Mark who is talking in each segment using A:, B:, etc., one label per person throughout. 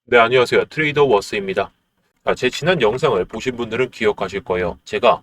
A: 네, 안녕하세요. 트레이더 워스입니다. 제 지난 영상을 보신 분들은 기억하실 거예요. 제가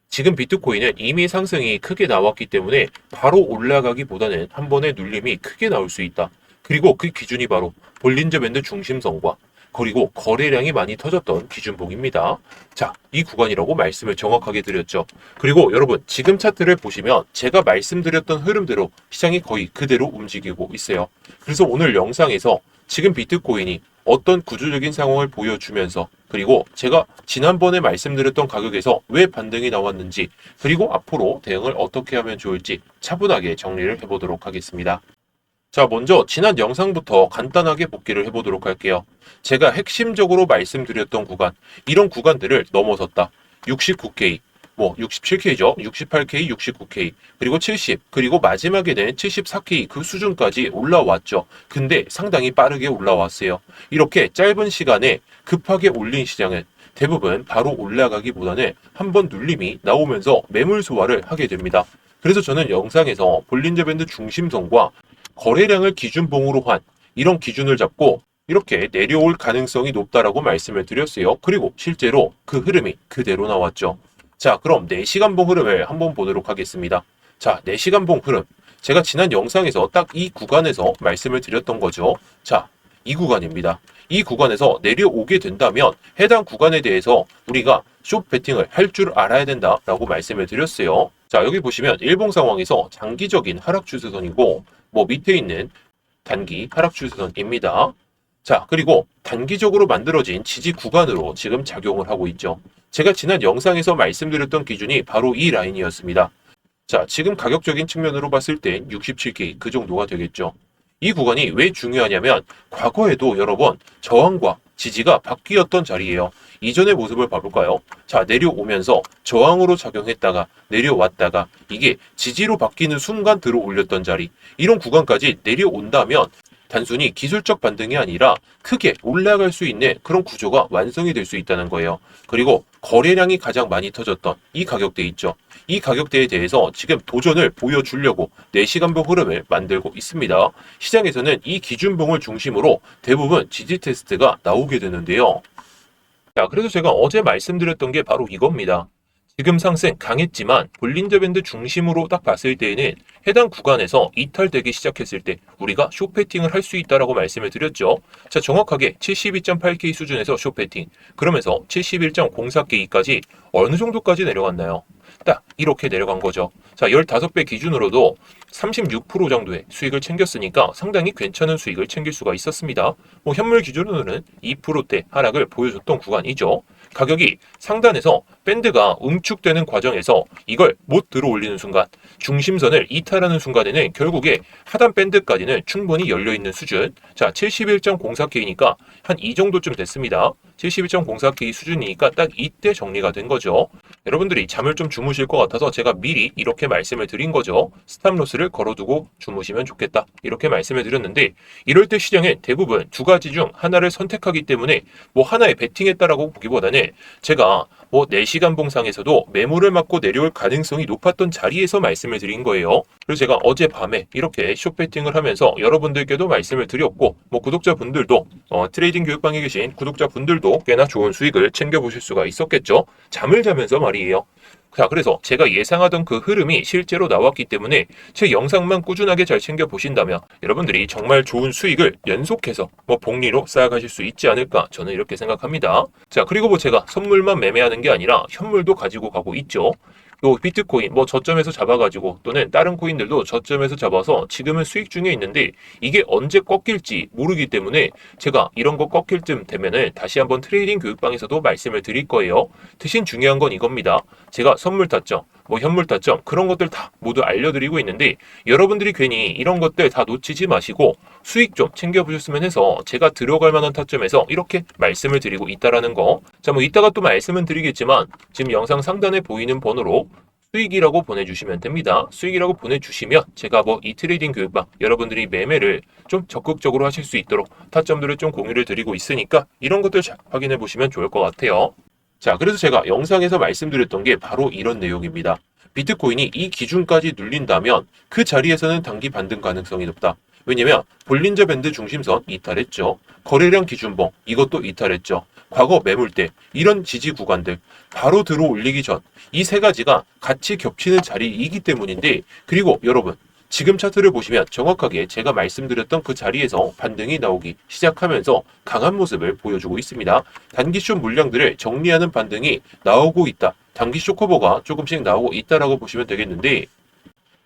A: 지금 비트코인은 이미 상승이 크게 나왔기 때문에 바로 올라가기보다는 한 번에 눌림이 크게 나올 수 있다. 그리고 그 기준이 바로 볼린저 밴드 중심선과 그리고 거래량이 많이 터졌던 기준봉입니다. 자, 이 구간이라고 말씀을 정확하게 드렸죠. 그리고 여러분, 지금 차트를 보시면 제가 말씀드렸던 흐름대로 시장이 거의 그대로 움직이고 있어요. 그래서 오늘 영상에서 지금 비트코인이 어떤 구조적인 상황을 보여주면서 그리고 제가 지난번에 말씀드렸던 가격에서 왜 반등이 나왔는지 그리고 앞으로 대응을 어떻게 하면 좋을지 차분하게 정리를 해보도록 하겠습니다. 자, 먼저 지난 영상부터 간단하게 복기를 해보도록 할게요. 제가 핵심적으로 말씀드렸던 구간, 이런 구간들을 넘어섰다. 69K, 67K죠. 68K, 69K, 그리고 70, 그리고 마지막에는 74K 그 수준까지 올라왔죠. 근데 상당히 빠르게 올라왔어요. 이렇게 짧은 시간에 급하게 올린 시장은 대부분 바로 올라가기보다는 한번 눌림이 나오면서 매물 소화를 하게 됩니다. 그래서 저는 영상에서 볼린저 밴드 중심선과 거래량을 기준봉으로 한 이런 기준을 잡고 이렇게 내려올 가능성이 높다라고 말씀을 드렸어요. 그리고 실제로 그 흐름이 그대로 나왔죠. 자, 그럼 4시간봉 흐름을 한번 보도록 하겠습니다. 자, 4시간봉 흐름. 제가 지난 영상에서 딱 이 구간에서 말씀을 드렸던 거죠. 자, 이 구간입니다. 이 구간에서 내려오게 된다면 해당 구간에 대해서 우리가 숏 베팅을 할 줄 알아야 된다라고 말씀을 드렸어요. 자, 여기 보시면 일봉 상황에서 장기적인 하락 추세선이고 밑에 있는 단기 하락 추세선입니다. 자, 그리고 단기적으로 만들어진 지지 구간으로 지금 작용을 하고 있죠. 제가 지난 영상에서 말씀드렸던 기준이 바로 이 라인이었습니다. 자, 지금 가격적인 측면으로 봤을 땐 67K 그 정도가 되겠죠. 이 구간이 왜 중요하냐면 과거에도 여러 번 저항과 지지가 바뀌었던 자리예요. 이전의 모습을 봐볼까요? 자, 내려오면서 저항으로 작용했다가 내려왔다가 이게 지지로 바뀌는 순간 들어 올렸던 자리. 이런 구간까지 내려온다면 단순히 기술적 반등이 아니라 크게 올라갈 수 있는 그런 구조가 완성이 될 수 있다는 거예요. 그리고 거래량이 가장 많이 터졌던 이 가격대 있죠. 이 가격대에 대해서 지금 도전을 보여주려고 4시간봉 흐름을 만들고 있습니다. 시장에서는 이 기준봉을 중심으로 대부분 지지 테스트가 나오게 되는데요. 자, 그래서 제가 어제 말씀드렸던 게 바로 이겁니다. 지금 상승 강했지만 볼린저 밴드 중심으로 딱 봤을 때에는 해당 구간에서 이탈되기 시작했을 때 우리가 숏패팅을 할 수 있다라고 말씀을 드렸죠. 자, 정확하게 72.8K 수준에서 숏패팅, 그러면서 71.04K까지 어느 정도까지 내려갔나요? 딱 이렇게 내려간 거죠. 자, 15배 기준으로도 36% 정도의 수익을 챙겼으니까 상당히 괜찮은 수익을 챙길 수가 있었습니다. 현물 기준으로는 2%대 하락을 보여줬던 구간이죠. 가격이 상단에서 밴드가 응축되는 과정에서 이걸 못 들어 올리는 순간, 중심선을 이탈하는 순간에는 결국에 하단 밴드까지는 충분히 열려있는 수준. 자, 71.04K니까 한 이 정도쯤 됐습니다. 71.04K 수준이니까 딱 이때 정리가 된 거죠. 여러분들이 잠을 좀 주무실 것 같아서 제가 미리 이렇게 말씀을 드린 거죠. 스탑로스를 걸어두고 주무시면 좋겠다. 이렇게 말씀을 드렸는데 이럴 때 시장은 대부분 두 가지 중 하나를 선택하기 때문에 하나에 베팅했다라고 보기보다는 제가 4시간 봉상에서도 매물을 맞고 내려올 가능성이 높았던 자리에서 말씀을 드린 거예요. 그래서 제가 어젯밤에 이렇게 숏 베팅을 하면서 여러분들께도 말씀을 드렸고 구독자분들도 트레이딩 교육방에 계신 구독자분들도 꽤나 좋은 수익을 챙겨보실 수가 있었겠죠. 잠을 자면서 말이에요. 자, 그래서 제가 예상하던 그 흐름이 실제로 나왔기 때문에 제 영상만 꾸준하게 잘 챙겨보신다면 여러분들이 정말 좋은 수익을 연속해서 복리로 쌓아가실 수 있지 않을까 저는 이렇게 생각합니다. 자, 그리고 제가 선물만 매매하는 게 아니라 현물도 가지고 가고 있죠. 요 비트코인 저점에서 잡아가지고 또는 다른 코인들도 저점에서 잡아서 지금은 수익 중에 있는데 이게 언제 꺾일지 모르기 때문에 제가 이런 거 꺾일 쯤 되면은 다시 한번 트레이딩 교육방에서도 말씀을 드릴 거예요. 대신 중요한 건 이겁니다. 제가 선물 타점, 현물 타점 그런 것들 다 모두 알려드리고 있는데 여러분들이 괜히 이런 것들 다 놓치지 마시고 수익 좀 챙겨보셨으면 해서 제가 들어갈 만한 타점에서 이렇게 말씀을 드리고 있다라는 거. 자, 이따가 또 말씀은 드리겠지만 지금 영상 상단에 보이는 번호로 수익이라고 보내주시면 됩니다. 수익이라고 보내주시면 제가 이 트레이딩 교육방 여러분들이 매매를 좀 적극적으로 하실 수 있도록 타점들을 좀 공유를 드리고 있으니까 이런 것들 잘 확인해 보시면 좋을 것 같아요. 자, 그래서 제가 영상에서 말씀드렸던 게 바로 이런 내용입니다. 비트코인이 이 기준까지 눌린다면 그 자리에서는 단기 반등 가능성이 높다. 왜냐면 볼린저 밴드 중심선 이탈했죠. 거래량 기준봉 이것도 이탈했죠. 과거 매물대 이런 지지 구간들 바로 들어 올리기 전 이 세 가지가 같이 겹치는 자리이기 때문인데, 그리고 여러분 지금 차트를 보시면 정확하게 제가 말씀드렸던 그 자리에서 반등이 나오기 시작하면서 강한 모습을 보여주고 있습니다. 단기쇼 물량들을 정리하는 반등이 나오고 있다. 단기쇼 커버가 조금씩 나오고 있다라고 보시면 되겠는데,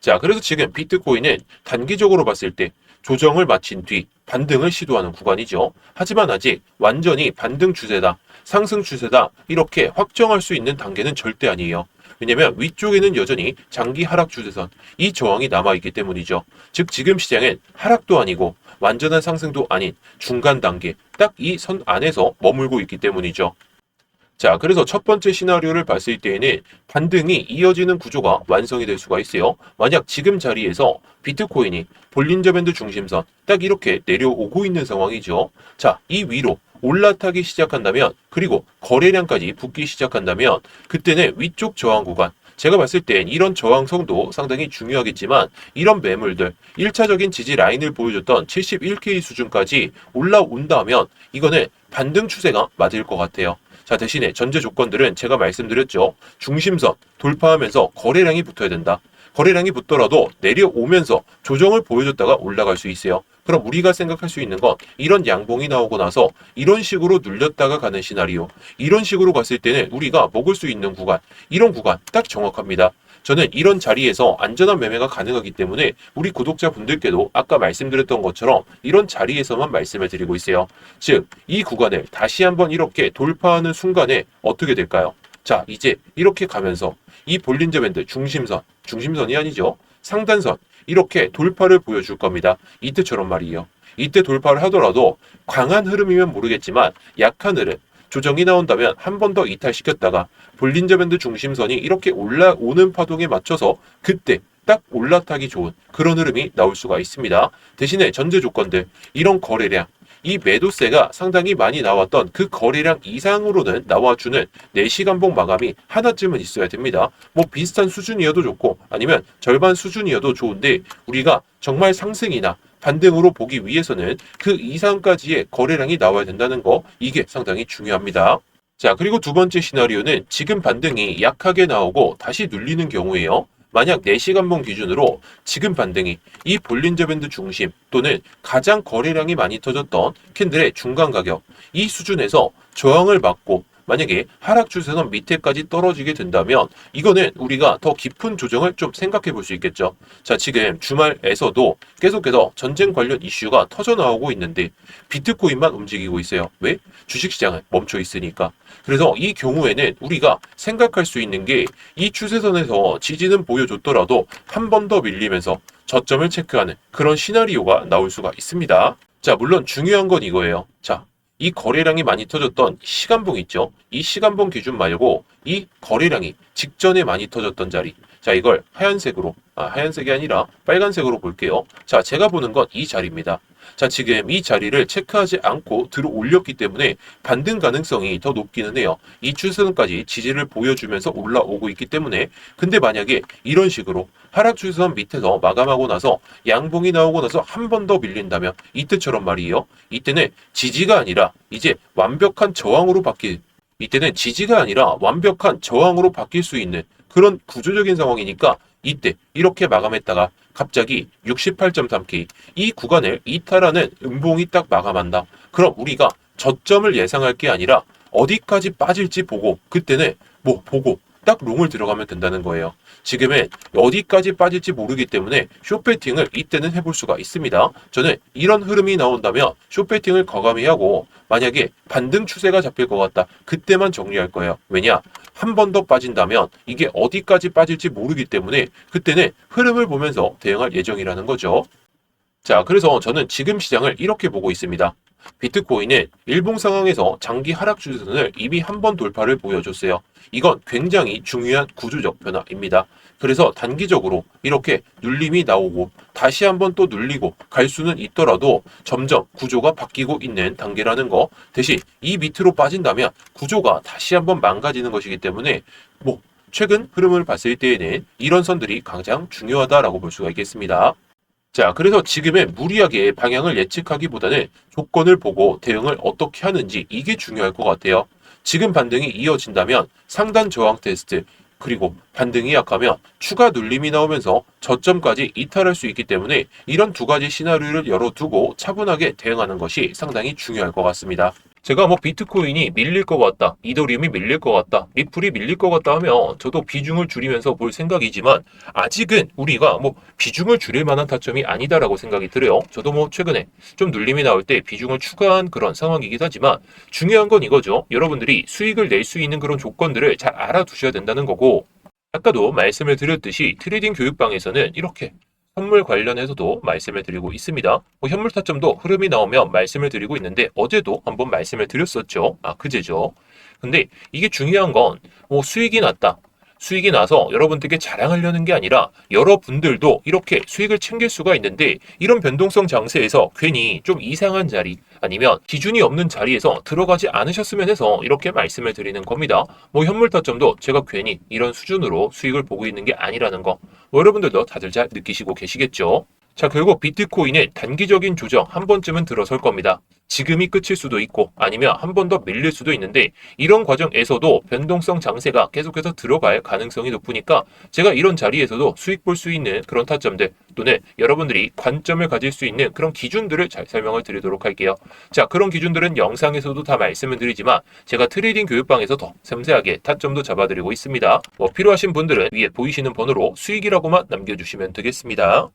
A: 자, 그래서 지금 비트코인은 단기적으로 봤을 때 조정을 마친 뒤 반등을 시도하는 구간이죠. 하지만 아직 완전히 반등 추세다, 상승 추세다 이렇게 확정할 수 있는 단계는 절대 아니에요. 왜냐면 위쪽에는 여전히 장기 하락 추세선 이 저항이 남아있기 때문이죠. 즉 지금 시장은 하락도 아니고 완전한 상승도 아닌 중간 단계 딱 이 선 안에서 머물고 있기 때문이죠. 자, 그래서 첫 번째 시나리오를 봤을 때에는 반등이 이어지는 구조가 완성이 될 수가 있어요. 만약 지금 자리에서 비트코인이 볼린저 밴드 중심선 딱 이렇게 내려오고 있는 상황이죠. 자, 이 위로 올라타기 시작한다면, 그리고 거래량까지 붙기 시작한다면 그때는 위쪽 저항 구간, 제가 봤을 땐 이런 저항성도 상당히 중요하겠지만 이런 매물들 1차적인 지지 라인을 보여줬던 71K 수준까지 올라온다면 이거는 반등 추세가 맞을 것 같아요. 자, 대신에 전제 조건들은 제가 말씀드렸죠. 중심선 돌파하면서 거래량이 붙어야 된다. 거래량이 붙더라도 내려오면서 조정을 보여줬다가 올라갈 수 있어요. 그럼 우리가 생각할 수 있는 건 이런 양봉이 나오고 나서 이런 식으로 눌렸다가 가는 시나리오, 이런 식으로 갔을 때는 우리가 먹을 수 있는 구간, 이런 구간 딱 정확합니다. 저는 이런 자리에서 안전한 매매가 가능하기 때문에 우리 구독자분들께도 아까 말씀드렸던 것처럼 이런 자리에서만 말씀을 드리고 있어요. 즉, 이 구간을 다시 한번 이렇게 돌파하는 순간에 어떻게 될까요? 자, 이제 이렇게 가면서 이 볼린저 밴드 중심선, 중심선이 아니죠. 상단선, 이렇게 돌파를 보여줄 겁니다. 이때처럼 말이에요. 이때 돌파를 하더라도 강한 흐름이면 모르겠지만 약한 흐름, 조정이 나온다면 한 번 더 이탈시켰다가 볼린저 밴드 중심선이 이렇게 올라오는 파동에 맞춰서 그때 딱 올라타기 좋은 그런 흐름이 나올 수가 있습니다. 대신에 전제 조건들, 이런 거래량, 이 매도세가 상당히 많이 나왔던 그 거래량 이상으로는 나와주는 4시간봉 마감이 하나쯤은 있어야 됩니다. 뭐 비슷한 수준이어도 좋고 아니면 절반 수준이어도 좋은데, 우리가 정말 상승이나 반등으로 보기 위해서는 그 이상까지의 거래량이 나와야 된다는 거, 이게 상당히 중요합니다. 자, 그리고 두 번째 시나리오는 지금 반등이 약하게 나오고 다시 눌리는 경우예요. 만약 4시간봉 기준으로 지금 반등이 이 볼린저 밴드 중심 또는 가장 거래량이 많이 터졌던 캔들의 중간 가격 이 수준에서 저항을 맞고 만약에 하락 추세선 밑에까지 떨어지게 된다면 이거는 우리가 더 깊은 조정을 좀 생각해 볼 수 있겠죠. 자, 지금 주말에서도 계속해서 전쟁 관련 이슈가 터져 나오고 있는데 비트코인만 움직이고 있어요. 왜? 주식시장은 멈춰 있으니까. 그래서 이 경우에는 우리가 생각할 수 있는 게 이 추세선에서 지지는 보여줬더라도 한 번 더 밀리면서 저점을 체크하는 그런 시나리오가 나올 수가 있습니다. 자, 물론 중요한 건 이거예요. 자, 이 거래량이 많이 터졌던 시간봉 있죠? 이 시간봉 기준 말고 이 거래량이 직전에 많이 터졌던 자리. 자, 이걸 하얀색으로, 하얀색이 아니라 빨간색으로 볼게요. 자, 제가 보는 건 이 자리입니다. 자, 지금 이 자리를 체크하지 않고 들어 올렸기 때문에 반등 가능성이 더 높기는 해요. 이 추세선까지 지지를 보여주면서 올라오고 있기 때문에. 근데 만약에 이런 식으로 하락 추세선 밑에서 마감하고 나서 양봉이 나오고 나서 한 번 더 밀린다면 이때처럼 말이에요. 이때는 지지가 아니라 이제 완벽한 저항으로 이때는 지지가 아니라 완벽한 저항으로 바뀔 수 있는 그런 구조적인 상황이니까 이때 이렇게 마감했다가 갑자기 68.3K 이 구간을 이탈하는 음봉이 딱 마감한다. 그럼 우리가 저점을 예상할 게 아니라 어디까지 빠질지 보고 그때는 보고 딱 롱을 들어가면 된다는 거예요. 지금은 어디까지 빠질지 모르기 때문에 숏배팅을 이때는 해볼 수가 있습니다. 저는 이런 흐름이 나온다면 숏배팅을 과감히 하고 만약에 반등 추세가 잡힐 것 같다. 그때만 정리할 거예요. 왜냐? 한 번 더 빠진다면 이게 어디까지 빠질지 모르기 때문에 그때는 흐름을 보면서 대응할 예정이라는 거죠. 자, 그래서 저는 지금 시장을 이렇게 보고 있습니다. 비트코인은 일봉 상황에서 장기 하락 추세선을 이미 한 번 돌파를 보여줬어요. 이건 굉장히 중요한 구조적 변화입니다. 그래서 단기적으로 이렇게 눌림이 나오고 다시 한번 또 눌리고 갈 수는 있더라도 점점 구조가 바뀌고 있는 단계라는 거, 대신 이 밑으로 빠진다면 구조가 다시 한번 망가지는 것이기 때문에 최근 흐름을 봤을 때에는 이런 선들이 가장 중요하다라고 볼 수가 있겠습니다. 자, 그래서 지금의 무리하게 방향을 예측하기보다는 조건을 보고 대응을 어떻게 하는지 이게 중요할 것 같아요. 지금 반등이 이어진다면 상단 저항 테스트, 그리고 반등이 약하면 추가 눌림이 나오면서 저점까지 이탈할 수 있기 때문에 이런 두 가지 시나리오를 열어두고 차분하게 대응하는 것이 상당히 중요할 것 같습니다. 제가 뭐 비트코인이 밀릴 것 같다, 이더리움이 밀릴 것 같다, 리플이 밀릴 것 같다 하면 저도 비중을 줄이면서 볼 생각이지만 아직은 우리가 뭐 비중을 줄일 만한 타점이 아니다라고 생각이 들어요. 저도 뭐 최근에 좀 눌림이 나올 때 비중을 추가한 그런 상황이긴 하지만 중요한 건 이거죠. 여러분들이 수익을 낼 수 있는 그런 조건들을 잘 알아두셔야 된다는 거고, 아까도 말씀을 드렸듯이 트레이딩 교육방에서는 이렇게 선물 관련해서도 말씀을 드리고 있습니다. 뭐 현물 타점도 흐름이 나오면 말씀을 드리고 있는데 어제도 한번 말씀을 드렸었죠. 그제죠. 근데 이게 중요한 건 뭐 수익이 났다. 수익이 나서 여러분들께 자랑하려는 게 아니라 여러분들도 이렇게 수익을 챙길 수가 있는데 이런 변동성 장세에서 괜히 좀 이상한 자리 아니면 기준이 없는 자리에서 들어가지 않으셨으면 해서 이렇게 말씀을 드리는 겁니다. 뭐 현물 타점도 제가 괜히 이런 수준으로 수익을 보고 있는 게 아니라는 거 여러분들도 다들 잘 느끼시고 계시겠죠? 자, 결국 비트코인의 단기적인 조정 한 번쯤은 들어설 겁니다. 지금이 끝일 수도 있고 아니면 한 번 더 밀릴 수도 있는데 이런 과정에서도 변동성 장세가 계속해서 들어갈 가능성이 높으니까 제가 이런 자리에서도 수익 볼 수 있는 그런 타점들 또는 여러분들이 관점을 가질 수 있는 그런 기준들을 잘 설명을 드리도록 할게요. 자, 그런 기준들은 영상에서도 다 말씀을 드리지만 제가 트레이딩 교육방에서 더 섬세하게 타점도 잡아드리고 있습니다. 뭐 필요하신 분들은 위에 보이시는 번호로 수익이라고만 남겨주시면 되겠습니다.